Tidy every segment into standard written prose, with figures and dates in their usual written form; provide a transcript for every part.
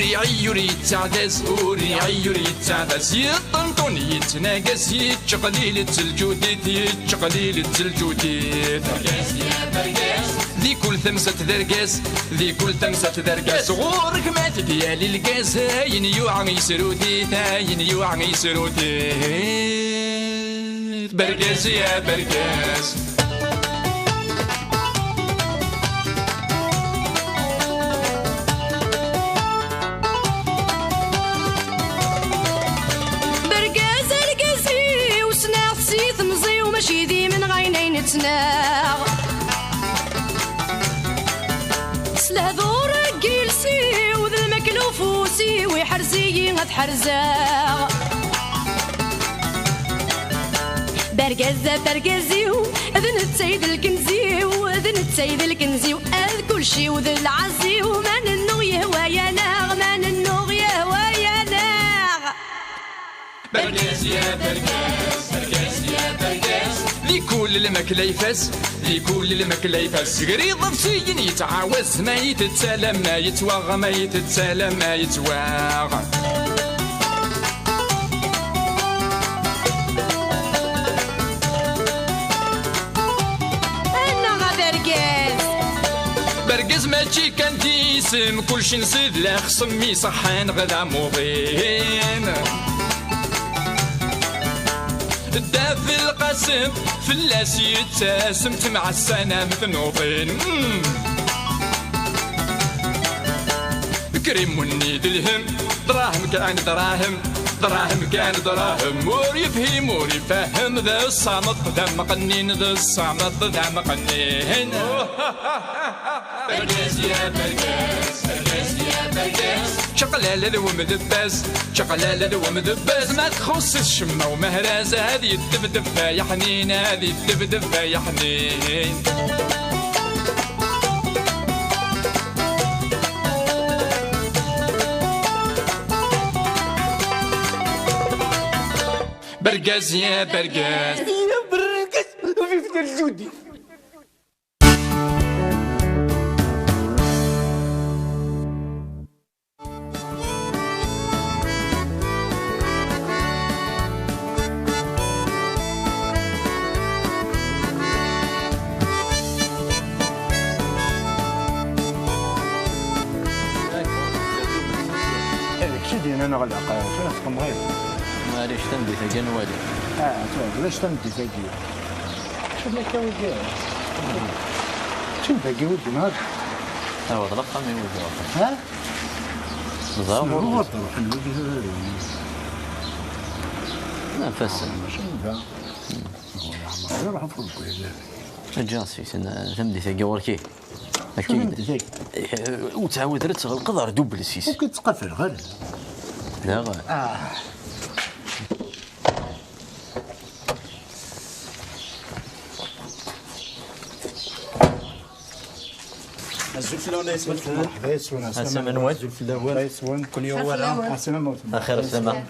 وري عيوري تعدس وري عيوري تعدس يطنطون يتناقس يتشقليل التلجوديت يتشقليل التلجوديت برقاس يا برقاس ذي كل ثمسة درقاس ذي كل ثمسة درقاس غورك مات ديالي القاس هاين يوعى يسروديت هاين يوعى يسروديت برقاس يا برقاس شيدي من غينين تناغ سلهذور جيلسي وذا المكلوفوسي ويحرزي غتحرزاغ برقزة برقزيو اذن التسيد الكنزيو اذن التسيد الكنزيو اذ كل شي وذا العزيو ما ننو يهوى يا ناغ ما ننو يهوى يا ناغ برقاس يا برقاس برقاس يا برقاس ذي كل الماكلة يفاس ذي كل الماكلة يفاس قريض بسين يتعاوز ما يتسالم ما يتواغ ما يتسالم ما يتواغ انا برقاس برقاس ماشي كان ديسم كلشي نسيد لا خصمي صحان غدا موضين في القسم فلاس يتسم مع السنة مثل نوطين كريم ونيد الهم دراهم كان دراهم دراهم كان دراهم مور يفهم مور يفهم ذا الصامت ذا مقنين ذا الصامت ذا مقنين برقاس يا برقاس برقاس يا برقاس شقلالة ذو مدباز شقلالة ذو مدباز ما تخص الشمة ومهراز هذه الدبدب يا حنين هذه الدبدب يا حنين برقاس يا برقاس يا برقاس في فتر الجودي انا غلقه شنو غير معليش تمدي ثقين والي علاش تمدي ثقي شوف لك يا ولدي شوف ثقي ولدي نهار هو طلقها من ولدي ها نظام روح الولدي نفسن شنو ذا روح فوق الجاسي تمدي ثقي وركي اكيد وتعاود رد القدر دوبل السيس ممكن تقفل غير لا غير الزلفلة ولا يسمى مرحبا يسون هسه من وين؟ الزلفلة يسون كل يوم ولا السلامة اخر السلامة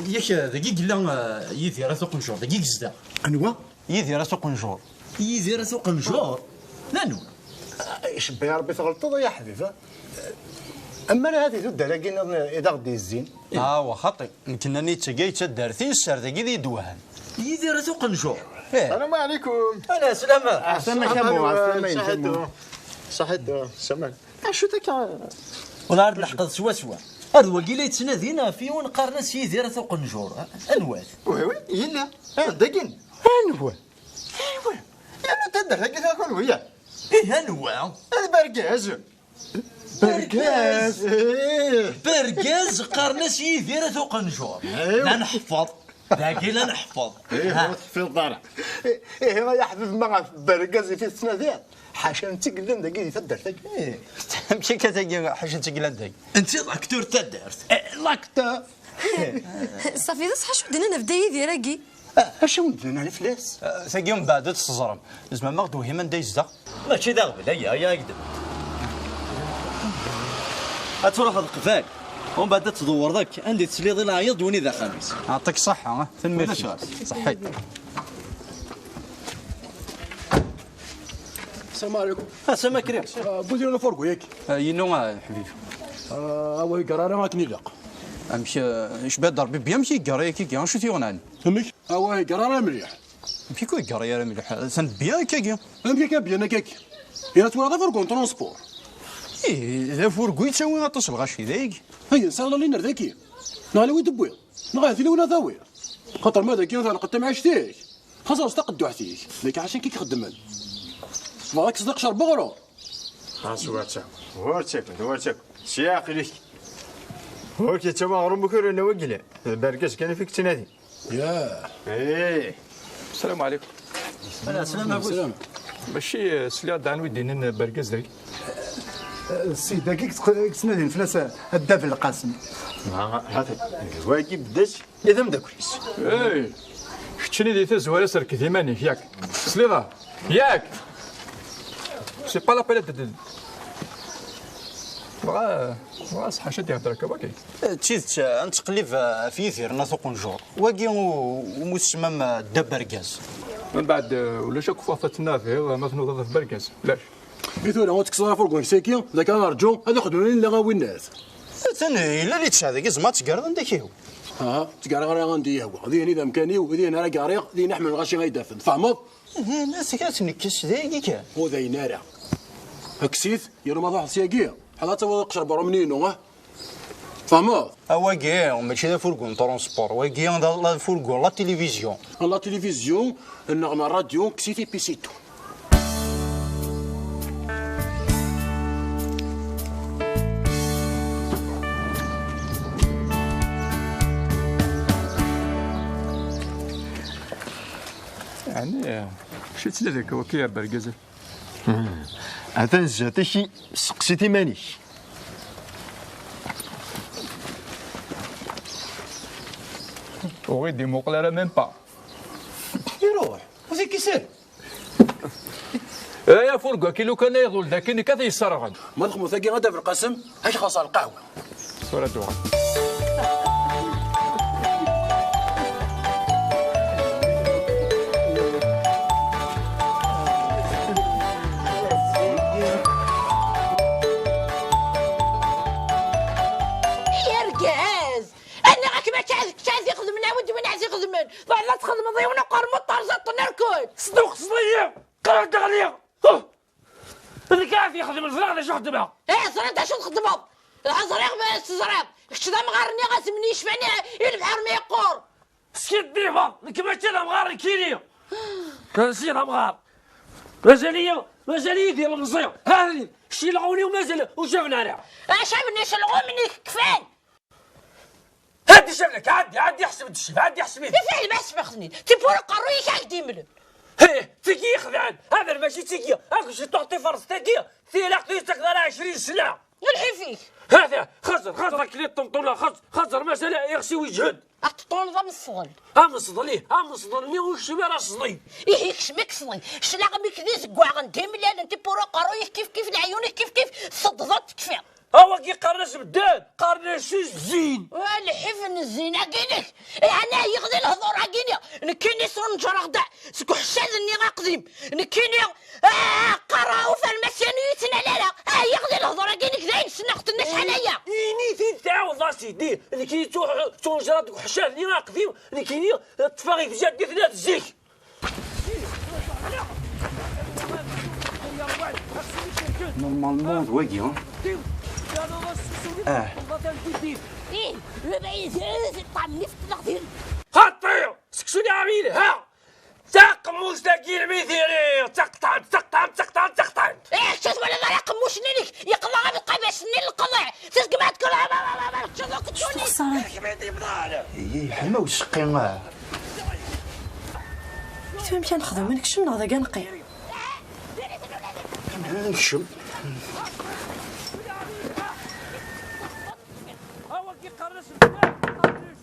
ياك دقيق لا يدي راه سوق نجور دقيق زدا انوا يدي راه سوق نجور يدي راه سوق نجور لانو شبي يا ربي تغلطوا يا حبيبي اما هذه تبدا لكن اذا غدي الزين وخطي يمكن اني تجي تدارثين السر دقيق دي دوهان يدي راه سوق نجور السلام عليكم انا سلامة احسن كمو صحيت سمان شو ذاك ولا عرض الحقد سوا سوا هذا وكيلا يتنادينا في وين قارنا سيدي راه سوق نجور انوال وي يلا دقين انوا ايوا يا تدر هكا تاكل ويا ايه انواع هذا برقاز برقاز برقاز قارنا سيدي راه سوق نجور لا نحفظ باقي لا نحفظ في الضرع ايه ما يحفظ ما برقاز في السنه حاشا نتقلن دقيقه تدر ايه ماشي كتاكي حاشا نتقلن دقيقه انت لاكتور تدرت لاكتور صافي ذا صحا شو بدنا نبدا يدي راكي اشو ندير الفلاس ثقي من بعد تزرم زعما ما غدو هي من دايزدا ماشي دا غبل هيا كدب تروح القفال ومن بعد تدور ذاك عندي تسليض العيض وني ذا خميس يعطيك الصحه تنمير صحيت السلام عليكم. السلام كريم. بوزي انا فرقو ياك. ينو حبيبي. وي قرار ما كني لاق. امشي اش باد ضربي بيا مشي قرايه كي شو تيغنان. فهمك؟ وي قرار مليح. مشي كوي قرايه مليح سن بيا كاكي. امشي كابيا انا كاكي. يا توا فرقو ترونسبور. ايه ذا فرقو يتساوي غطس الغاشي ذاك. هيا نسال لي نرداكي. نالي وي دبويا. نغاثي ولا ذاوي. خاطر ماذا كي مثلا قدام عشتيك. خاصة استقدو عتيك. لك عشان كي خدمان. بغاك تصدق شرب غرور. خاص واتساك سياق ليك هو كي تما غرم بكر انا وقله بركاس كان فيك تنادي ياه ايه. السلام عليكم. السلام عليكم. ماشي سليا دعنوي دينين برقز داك. السيد هكيك تنادي فلاس الدافع القاسم. هذا الواجب داش اذا مداكليس. ايه شتني ديت زوالة سرك ثمانية ياك سليضة ياك سي با لا بيلات بغا صحا شاد يهضرك باكي تشيت نتقلب في يثير ناثوق نجور واقي ومسمم الدب ركاز. من بعد ولا شاك فافتنا فيه ما تنوض في بركاز لاش بيتو انا تكسر فرقو ساكي ذاك انا رجو هذا خدوني لا غاوي الناس. ثاني الا اللي تشاهد زعما تقرا عندك يهو. تقاري غير غندي هو ذيني ذا مكاني وذيني انا قاري ذي نحمل غاشي غيدافن فهمت؟ الناس كاتنكس ذاك كان. وذي نارا هكسيت يرو ما ضاع سياقيه حنا تا قشر برا منينو فهمت؟ واقي ماشي ذا فرقون ترونسبور واقي لا فرقون لا تلفزيون. لا تلفزيون النغمه الراديو كسيتي بيسيتو. يعني شفت لك وكيا برقز هذا زاتشي سقسيتي ماني. وغيدي مقلره ميم با يروح وفي كيسير. يا فرقا كي لو كان يغول لكن كذا يسرغن ما تخمو ثاقي غدا في القسم اش خاص القهوه. صورة دوغا لا تخدم ضي ونقر مطر زط نركض صدوق صديق قرر دغليق اللي كيف يخدم الزراعه شو خدمها؟ زرعت شو تخدمها؟ الزريق بس زراب شتا مغارني غاسمني يشفعني البحر ما يقور سكيت ديفا كما كذا مغار كيني كنسينا مغار مازالية ديال المزير هذه شيلعوني ومازال وشافنا انا شافني شلغو مني كفاين هادي شافلك عادي يحسب الشيف عادي يحسب يفعل ما يسبقني تبور قروي شاك ديمل هيه تيكي خدعان هذا ماشي تيكي هاك شي تعطي فرص تيكي لاقطي تقدر 20 سنه نلحي فيك هذا خزر كلي طنطوله خزر مساله يغسي ويجهد الطول ضم الصغل مصدليه مصدلني وش ما رصدي ايه كشمك صدي شلاغ مكنيس كواغن ديمل انت بور قروي كيف العيون كيف صدضت كفا هو كي قرناش بالداد قرناش الزين والحفن الزينه كينك انا يغدي الهضور كيني نكيني صنجر غدا سكو حشاد اني غاقديم نكيني قراو في المسيانيتنا لا يغدي الهضور كينك دايك سنه قتلنا شحاليا اني في تعاود راسي دي اللي كي تونجرات وحشاد اني غاقديم اللي كيني تفاغي في جاد ثلاث الزيك نورمالمون واقي ايه بعيد طعمني في التقدير هطيو سكسوني عميلي ها تقموش تاكي الميثيري تقطع ايه شوف ولا لا يقموش نينك يقضى بالقبع سنين القضاء تسقى بعد كل ايه حما وشقي مشى نخدم منك شنو هذا كاع نقي نشم هو كي قرص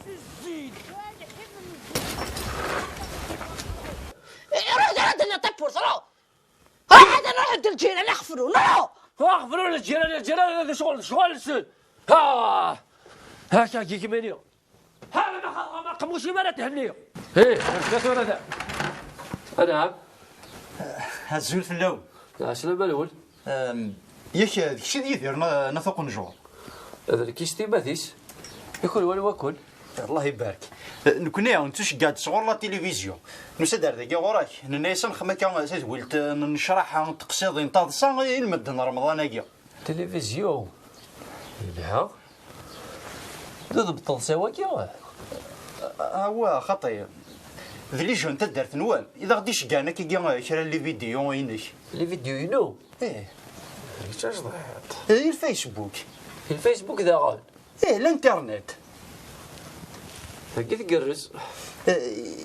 الزين رد نطبور صلو هذا نروح عند الجيران نحفروا اخبروا الجيران هذا شغل السن هاكا كي كمانيو هذا ما قموش ما تهنيو ايه ثلاثة ولا ذا انا هزول في اللون السلام الاول. ياك داكشي اللي يدير نافق نجور. هذا الكيستي ماثيس ياكل والو واكل. الله يبارك. نكوني نتوش قاعد صغور لا تلفزيون نسدر داكي غوراك نيسان خما كان تولت نشرح تقصيد تاضصا المدن رمضان هكا تلفزيون لا ضد بالتنسيق يا هو خطير ذلي جون تدرت نوال اذا غديش كاع كي كرا لي فيديو ينك لي فيديو ينو ريتش ضحيت الفيسبوك ذا غال الانترنت كي تقرز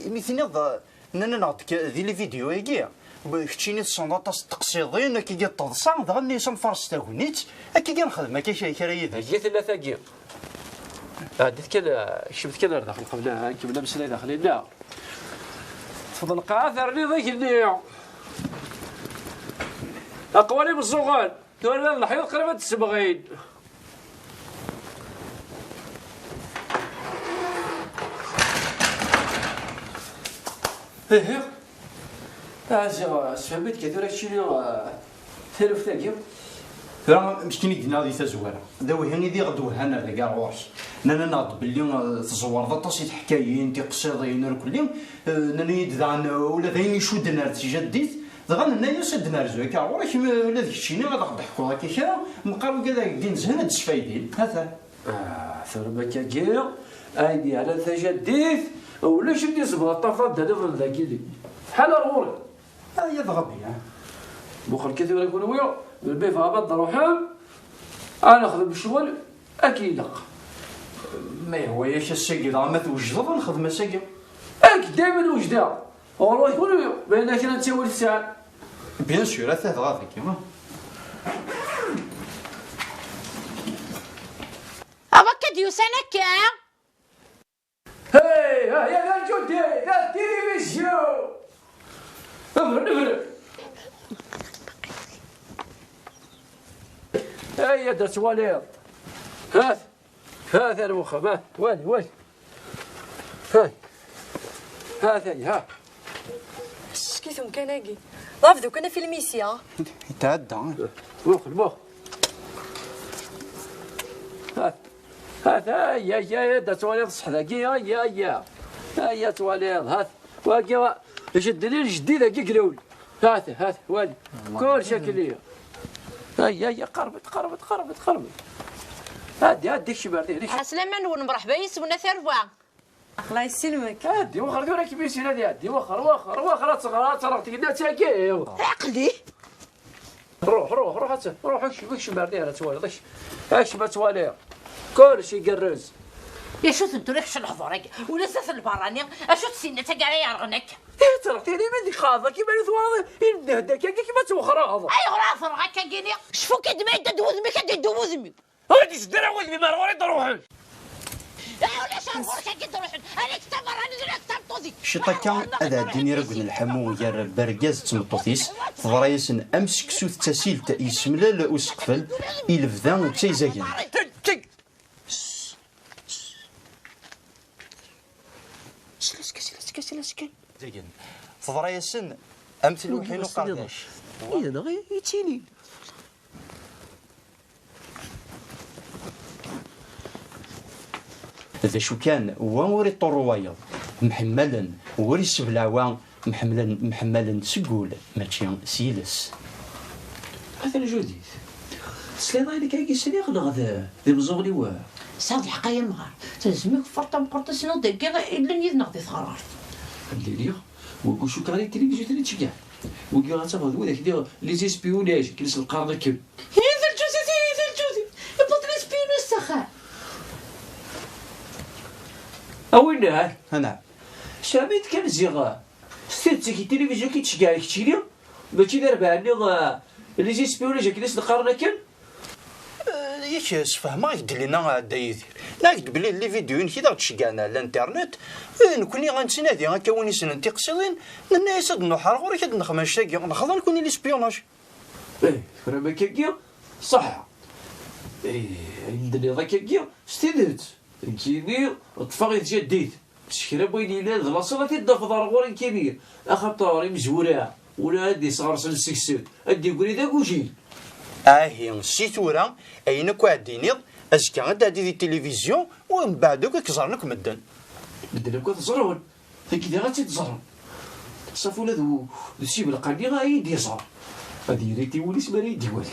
مثلا نانا نعطيك ذي لي فيديو هكيا كتشيني الصنداط تقصيضين كي تضصا دغا نيسان فرس تاغنيت كي نخدم هكا كرا يدي هي ثلاثه كي ديت كذا شفت كذا داخل قبلها كبنا مسلا داخلين لا تفضل قاثر لي ضيك النيو اقوالي بالزغال تولى الحيض قريبه السبغين ايه فهمت كثير شنو ثلث ثاقي راه مسكين يدنا هذه تزوره داوي هاني دي غدوه انا ذا كاع غورس نانا ناض باللي تزور ذا طاسي حكايين تقصيضين ولا كل يوم نانا يدعن ولا ذاين يشود نار تجديت دغا نانا يسد نار زوي كاع غورك ولا داك الشيء غادا نضحكوا هكا كذا مقارو كذا دين زهنا تسفايدين هذا ثربا كاكيا ايدي على تجديت ولا شدي زبط طفرات هذا ذاك اللي بحال غوري يا ضغبي بخل كثير يقول ويا البيف هبط روحهم انا نخدم الشغل اكيد لق ما هو ياش الساقي راه ما توجد نخدم الساقي اكيد دائما وجده والله يقول بين كنا نسوي الساعه بيان سور هذا غادي كيما ابا كديو سنكا هاي يا جودي يا تلفزيون افرد هيا درت واليض هذا المخ والي هذا سكيتهم كناقي رافدو كنا في الميسيا يتعدى المخ هذا يا درت واليض صحداكي يا تواليض هذا واقي جد لي الجديد هكا كلاول هذا والي كل شكل ليا هيا قربت هادي شبردي هذيك سليمان ونمرحبا يسمونا ثروه الله يسلمك هادي وخر دورك كيفاش هادي هادي وخر تصغر ترى تقدر تاكي عقلي روح شبردي على توالي اش ما توالي كل شيء قرز يا شو تدريكش الحضور ولا ساس البراني اشو تسينا تاع يرغنك ترى تاني ما ديك خاضه كيما ثواني هداك كيما توخر هذا اي راه هكا كيني شفو كدما يدوز مي كدوز مي هادي سدر ولدي ما غوري تروحوا ولا شهور كي تروحوا انا كتب راني درك تطوزي شطكا هذا الدنيا رجل الحمو يا برجاز تمطوطيس فضرايسن امسك سوث تسيل يسملل وسقفل يلفذان وتيزاكين سكي زين فضرايسن امثل وحين وقرداش انا يتيني هذا شو كان وري طروايض محملا وري سبلاوان محملا سقول ماشي سيلس هذا الجديد سلينا اللي كاين يسليق هذا ذي مزغلي واه صاد الحقايه مغار تلزمك فرطه مقرطه سنو دقيقه الا نغدي ثغرات اللي وشو كان التلفزيون اللي تشجع وقال غتاخذ وذاك ديال لي زيسبيوناج كيلس القرض كب هذا الجوزي يبطل لي السخاء اويناه انا شاميت كان زيغا ستي التلفزيون كيتشجع لك تشيلي ماشي دار بعني لي زيسبيوناج كيلس القرض كب ياك فهم يدير لنا هذا يدير ناكد بلي لي فيديو كي تشجعنا على الانترنت نكوني غنتسنادي هكا وني سنن تقصيدين الناس هاد النحار غوري كاد نخمش تاكي نخضر نكوني لي سبيوناج فرما كاكيا صح عندنا ذاك كاكيا ستيدت كيني طفاغي جديد شكرا بويني لا لاصه تيدا في دار غوري كيني اخطاري مزوره ولا هادي صغار سلسكسل هادي يقولي ذاك وجيل. اهي سي تورا اين كوعديني ازكى غدا دي التلفزيون ومن بعد كزرنك مدن كتزرون كي غادي تزرن صافي ولا ذو السيب القاني غايد يزهر غادي ريتي ولي سماري يديوالي.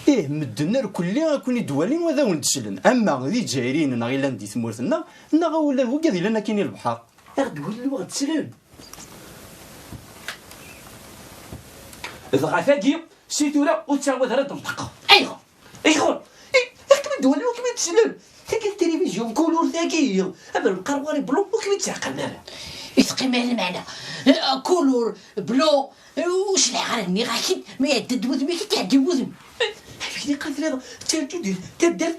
ايه مدنا كلي غاكون يدوالين وذا ونتسلن اما ذي جايرين غير لاندي ثمورتنا نا ولا هو كذا لنا كاين البحر غدوالي وغتسلن إذا غافاكي سيتورا وتساوى هاد المنطقة. أيوا أيوا كيما دولي وكيما تسلم ثاكي التلفزيون كولور ثاكي أما القرواري بلو وكيما تعقل مالا يثقي مال المعنى كولور بلو وش العالم غاكي ما يعدد وذمي كي تعدي وذم فيني قالت لي تاجود تدار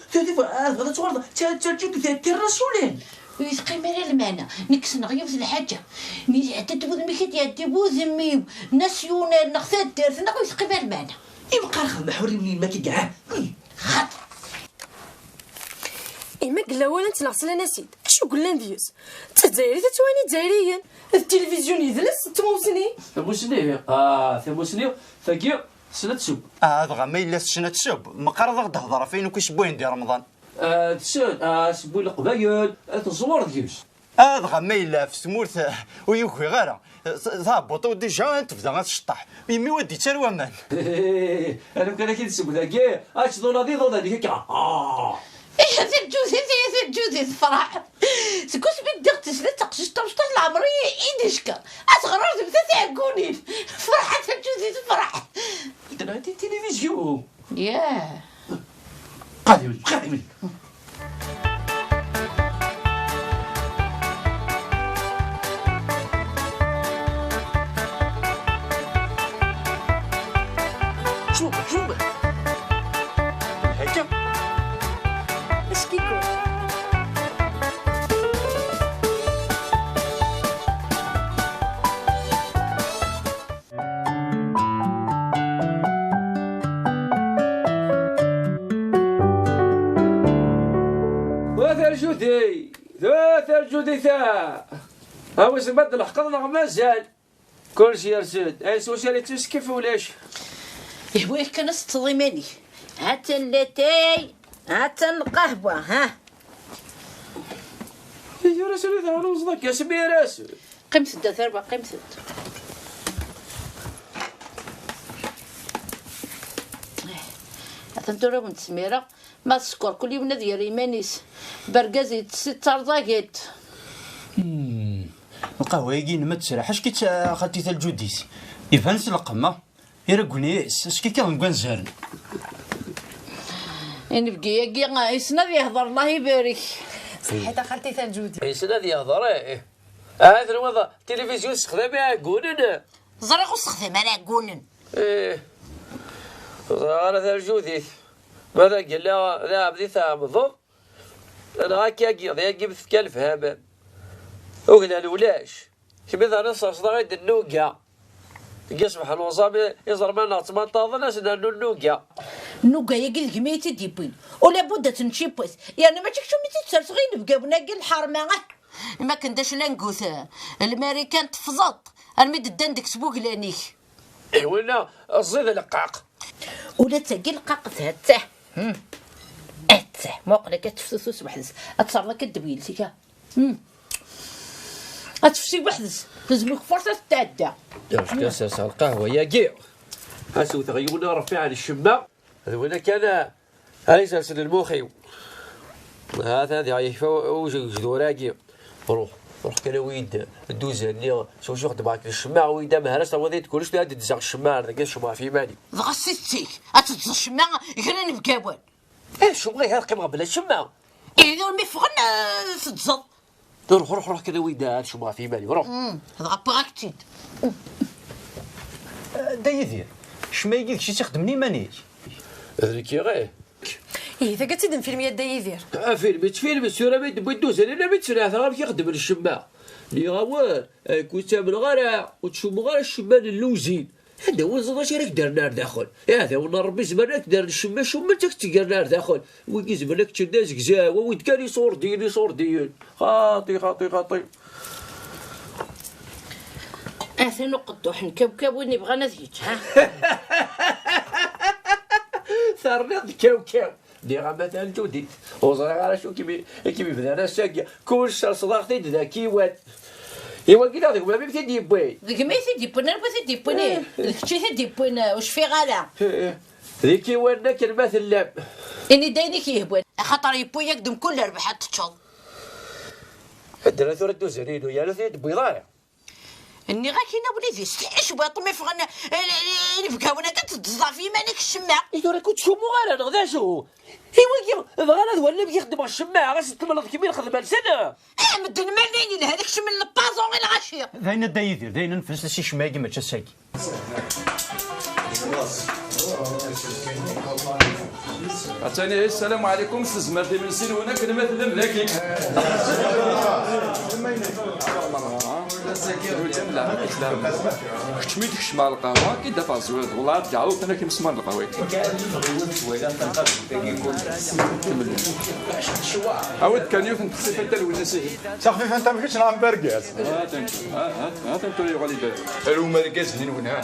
هذا صور تاجود الرسولين يثقي مال المعنى نكسن غيوث الحاجة مي يعدد وذمي كي تعدي وذمي ناسيونال نغثات دارت نغو يثقي مال المعنى يبقى الخدمة حوري منين ما كيقعاه خاط إما قلا ولا انت نغسل انا سيد اشو قلنا نديوز تزايري تتواني تزايريا التلفزيون يدلس تموسني ثموسني ثاكي سنة تسوب هذا ما الا سنة تسوب مقرض تهضر فين كيسبوين ديال رمضان تسون سبوي القبايل تزور ديوز هذا ما الا في ثمورث ويوكي غيره ثابطو ديجا تبدا غتشطح يمي ودي حتى الوامان انا كان كي تسوب ثاكي اش دو ناضي ضد هذيك هذا الجوزي الفرح سكوس بدك تسلت تقشش تمشط العمرية إيدشكا أصغر رجل تتعقونين فرحة الجوزي الفرح هادي التلفزيون ياه قادم شوف هكا اش كيكون ثار جودي هاو سمد الحقنا مازال كلشي يرسد اي سوشيالي تسكف ولاش يهويه كان استضيماني هات اللاتاي هات القهوة ها يا راسل ثار وصدك يا سمي راسل قيم سدة ثربة قيم سدة تنتورا من تسميرة ما السكر كل يوم ديال يمانيس برقازي ترضاكيت القهوة يجينا ما تسرح اش كي خالتي تاع الجوديس يفانس القمة يرقوني اش كي كنبقى نزهرن يعني بقي يقي يسناد يهضر الله يبارك صحيت خالتي تاع الجودي يسناد يهضر هذا الوضع التلفزيون استخدامها قونن زرق استخدام انا قونن انا تاع الجودي ماذا قال لا بديت مضر انا هاكي يجيب ثكال فهام وقلنا الولاش كيما انا صغير النوقه يصبح الوصاب يزرب لنا 18 ناس النوقه النوقه يقل الكمية ديبين ولا بد تنشيبوس يعني ما تكشو متي تصير نبقى بناقي الحرمه ما كنداش لا نقوث الامريكان تفضط الميد الدندك سبوق لانيك ولا الزيد القاق ولا تاقي القاق تاعته اته موقع كتفتو سبحدس اتصرك الدبيل سيكا اتفسي بحدس لازم فرصه تعدى واش كاساس القهوه يا كيع هاسو تغيونا رفيع على الشمه هذا ولا كان هاي سلسل المخيو هذا يعيش وجد وراكي روح كان ويد الدوزه اللي شو خدمك الشماع ويد مهرس وديت كلش هذا دزق الشماع هذا الشماع في بالي غسيتيك اتدز الشماع يخليني بكابون شو بغي هذا قيمه بلا الشماع اذا ما فغنا تتزض روح كذا ويدات شو ما في بالي روح هذا براكتيد دا يدير شما يجيك شي تخدمني مانيش هذيك غير اذا قلت تدم فيلم يا دايفير فيلم سوره بيد بيدوز انا ما تسرع ثرا كيخدم الشماع اللي غوار كنت من غرا وتشوم غرا الشمان اللوزين هذا هو زاد شي راك دار نار داخل هذا هو ربي زمانك دار الشماع شو مالك تدير نار داخل ويجي زمانك تشداز كزاوه وين كان يصور ديال خاطي اثنو قدوح نكوكب وين يبغى نذيج ها. ثرني كوكب دي مثلا جودي وزرع على شو كيبي بدانا الساقية كل شهر صداقتي ذاكي واد إيوا كي هذاك ما بيبتي ديبوي ذيك ما يديبونا بغيت يديبوني ذيك شي تديبونا واش في غالا ذيك وانا كلمة اللعب اني دايني كيهبون خاطر يبو يقدم كل ربح تشوض عندنا ثورة دوزرين ويا لا ثيد بيضايع اني غا كينا وليدي ستعيش باطمي فغنا نبكا وانا كتضافي مانيك الشماع ايوا راه كنت شومو غير نغدا شو ايوا كي بغانا ولا بيخدم الشماع غاش تمرض كبير خدم سنه مدن مالين هذاك شمل البازون غير العشير ذاين دا يدير ذاين نفس شي شماكي ما تشساكي عطاني السلام عليكم استزمرتي من سين هنا كلمة ذاكي كتشميت كشمال القهوة كي دافع زويد والله تعاود انا كنسمع القهوة عاود كان يوثن تخسف انت الونسي تخفيف انت ما كنتش نعم برقاس هات انت اللي غادي بان الوما رقاس هنا وهنا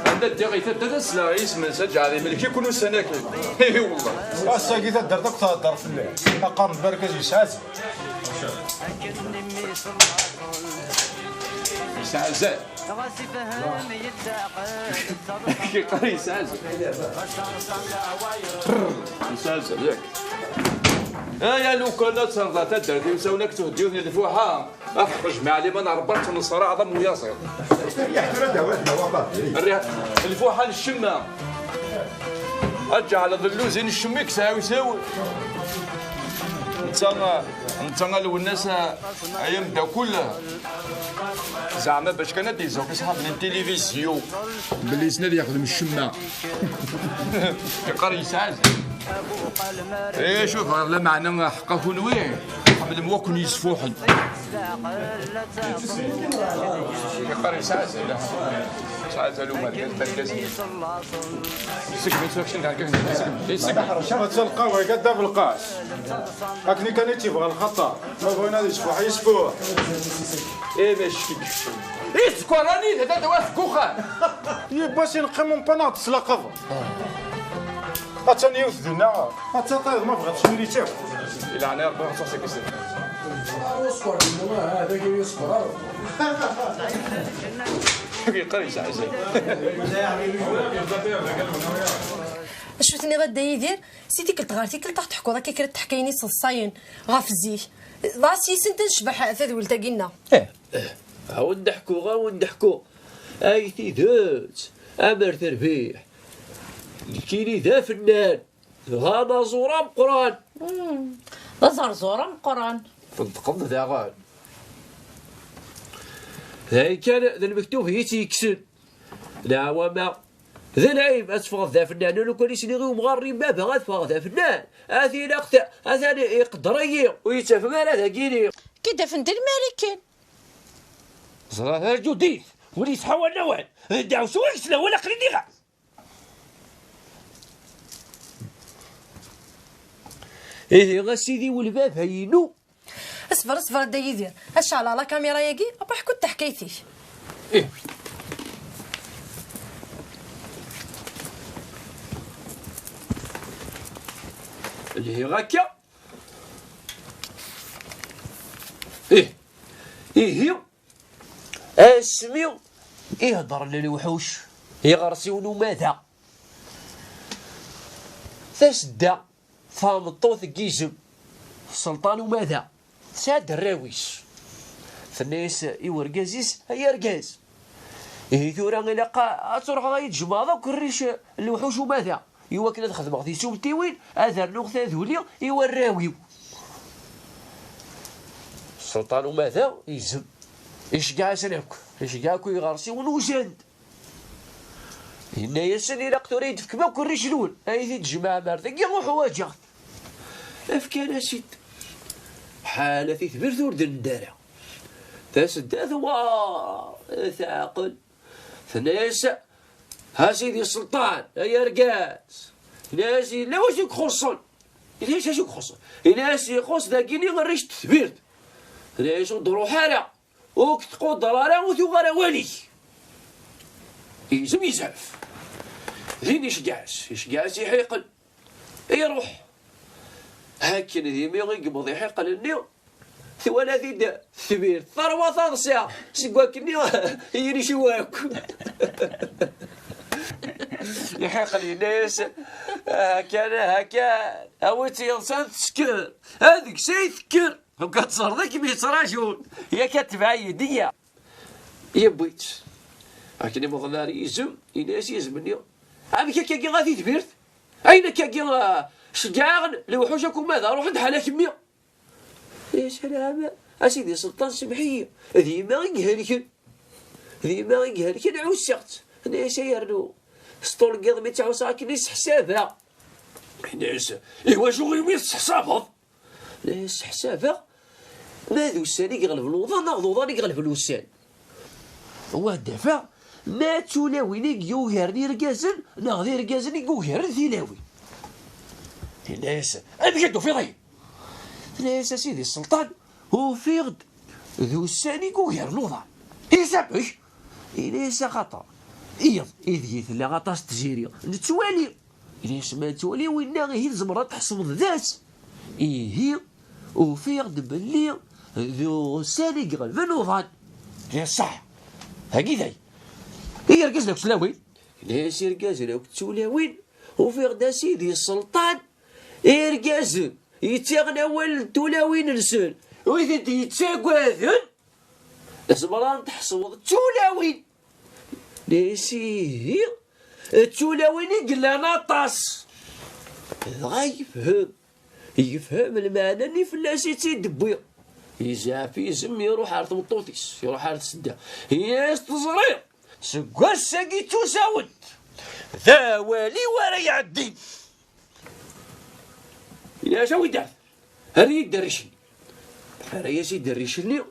عندك ديغي تدرس لا اسم سجع هذه ملكي يكونوا سناكل اي والله الساقي تدر داك تهضر في الليل اقام بركاز يسعز يسعزل كي قري يسعزل يسعزل ياك يا لو كانت صرات الدردي وساوناك تهديوه الفوحه اخرج مع لي من ربط نصر اعظم ويصير الفوحه للشمه اجعل ظلوزين الشميك ساوي ساوي انت الناس ايام دا كلها زعما باش كان ديزوك يصحاب من التلفزيون باللي سناد يخدم الشمه يقرا يسعز ايه شوف لا معنى حقا فنوي قبل ما كون يسفوحن يقرا يسعز ساعات لو ما كاش سكبت فاكشن كاع شنو تلقاو قدا في القاس هاكني كان تيبغى الخطا ما بغينا يسفوح يسفوح ايه ماشي اسكو راني هذا دواء كوخان باش نقيمو بناط سلاقفه اتاني يوثدنا اتاقيض ما بغاتش نولي تاو الى انا 450 كيسه اصبر هذا يصبر يقرا يسعز شفتني غدا يدير سيدي كنت غارتي كنت تحكو كي كرت تحكيني صصاين غافزيه راسي سنت نشبح ثاث ولتا قلنا عاود نضحكو ايتي ذات امر تربيح كيني ذا فنان هذا زورا قران زرزوره قران تقض ذا غان هاي كان ذا المكتوب هيتي يكسن لا وما ذا العيب اسفغ ذا فنان لو كان يسنيغي مغري ما بغا اسفغ ذا فنان اثي نقطع اثاني يقدري ويتفهم على ذا كيني كي دفن دير الماريكان زرا جودي ولي تحول نوال داو شو يسلا ولا قريني غا ايه غا سيدي والباب هينو اصبر دا يدير اش على لا كاميرا ياكي ابا كنت حكيتي ايه اللي هي غاكا ايه هي اسميو يهضر للوحوش يغرسيونو ماذا تسدا فام الطوث كيزم السلطان وماذا ساد الراويش فالناس يورقازيس هي رقاز إيه ثورا إلا تروح غايتجمع ذاك الريش الوحوش وماذا إوا كنا تخدم في سوق التيوين أثر نغثى ذولي إوا الراويو السلطان وماذا يزم يشقع سناكو يشقعكو يغرسي ونوجند هنا يسن إلا قتوريد في كما كل ريش الأول هاي تجمع مردك يغو حواجات أفكار سيد حالة تثبر ثور دندارة تسداد ثاقل ثناس ها سيدي السلطان يا رقاس ناس لا واش يخصن ليش اش يخصن ناس يخص ذاكيني غريش تثبيرت ناس ندرو حالة وك تقود راه وثوغ والي يزم يزعف ذين يشقعس يحيقل يروح هاكين ذي ميغي قبض يحيقل النيو ثوالا ذي ثبير ثروة ثرسيا سقواكني يري شواك يحيقل الناس هكا اويتي ينسان تسكر هذيك شي تذكر وكتصر ذاك ميتراجون يا كتبع يديا يبويت لكن مغنار يزم يناس يزمني عمي كاكي غادي تبيرت اين كاكي شجاعن لوحوشكم ماذا روح عند حالك مية يا سلام اسيدي سلطان سمحيه ذي ما يقهلك عوسقت انا سيرنو سطول قضمي تاعو ساكنيس حسابها ناس ايوا شو يميس حسابها ناس حسابها ما ذو السان يغلب الوضع نغضوضان يغلب الوسان هو الدفع ما تولاوين يوهرني رقازن نغذي رقازن يوهر ثيلاوي ناس انا بجدو في ضي ناس سيدي السلطان هو في غد ذو السان يوهر الوضع يسبح ناس خطر إذ لا غطاس تجيري نتوالي ليش ما نتوالي وين غير الزمرة تحصل ذات هي وفي غد باللي ذو سالي غلب الوضع يا صح هكذا يركز لك تلاوين ليش يركز لك تلاوين وفي غدا سيدي السلطان يركز يتغناول تلاوين رسول وإذا يتساقواذن الزمرة تحصل تلاوين ليسي تشولاوين قلنا طاس غا يفهم المعنى اللي فلاسي تيدبويا يزعف يزم يروح عرض مطوطيس يروح عرض سدا ياس تزرير سكوا الساقي تساود ذا والي ورا يعدي يا شاوي دار هري يدرشني رياسي يدرشني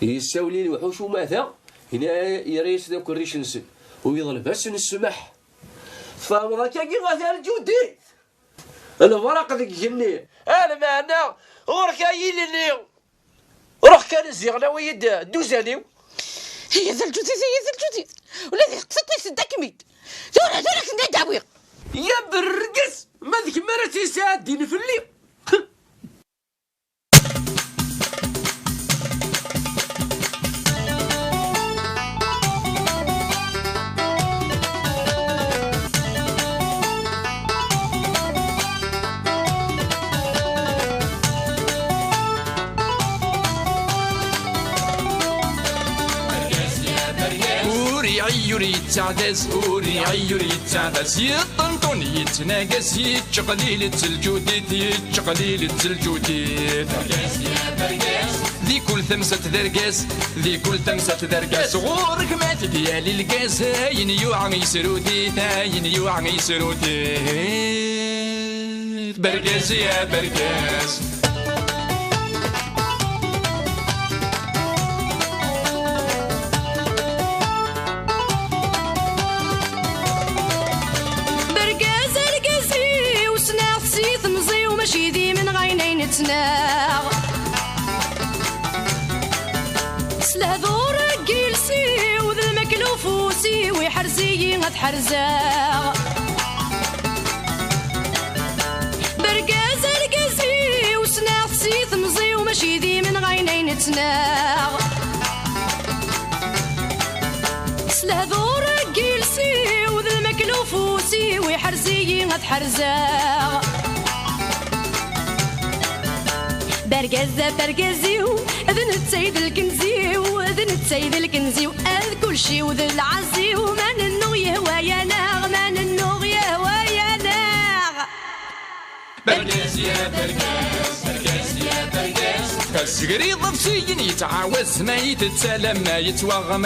يساولي الوحوش وماذا هنا يريس ذاك الريش نسل ويظل بس السمح فمضى كاكي غاثال جودي الورق ذيك جني انا معنا غورك يلي روح كان الزيغنا ويد دوزانيو هي ذا الجودي ولا ذي قصتي سداكميد دورك نداوي يا برقص ما ذيك مرتي سادين في الليل يريد تعدس وري يريد تعدس يطنطن يتناقص يتشقليل التلجوديت يتشقليل التلجوديت برقاس يا برقاس ذي كل تمسة درقاس غورك مات ديالي القاس هاين يوعى يسروديت برقاس يا برقاس تناغ سلاذور جيلسي وذا المكلوفوسي ويحرزي غتحرزاغ برقاز القزي وسناغ سي ثمزي وماشي ذي من غينين تناغ سلاذور جيلسي وذا المكلوفوسي ويحرزي غتحرزاغ برقزيو اذن السيد الكنزيو اذ كل شي وذا العزيو من النو يهوى يا ناغ برقاز يا برقاز كالسقري ضفسين يتعاوز ما يتسالم ما يتواغ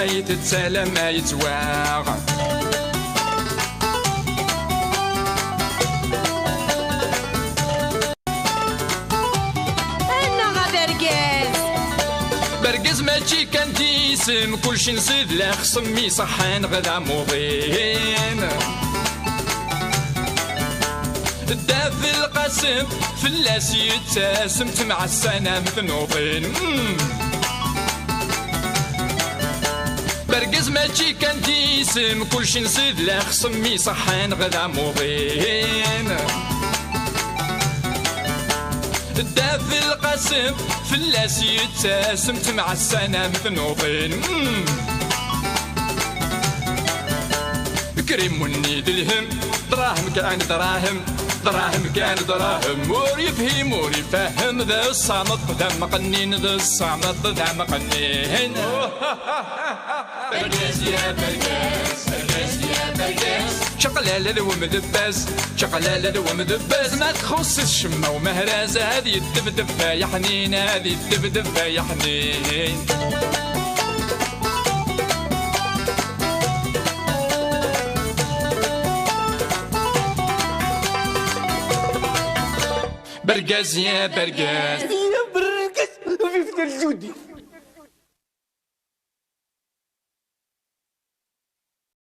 برقز ماشي كان تيسم كلشي نزيد لا خصمي صحان غدا موضين الداف القاسم فلاس يتسم مع السنة مثنوضين برقز ماشي كان ديسم كلشي نزيد لا خصمي صحان غدا موضين داف القسم فلاس يتسم مع السنة مثنوطين كريم ونيد الهم دراهم كان دراهم دراهم كان دراهم مور يفهم مور يفهم ذا الصامت ذا مقنين ذا الصامت ذا مقنين برقاز يا برقاز برقاز يا برقاز شقلالة ذو مدباز شقلالة ذو مدباز ما تخص الشمة ومهرازة هذه الدبدب يا حنين هذه الدبدب يا حنين برقاز يا برقاز يا برقاز في فتر جودي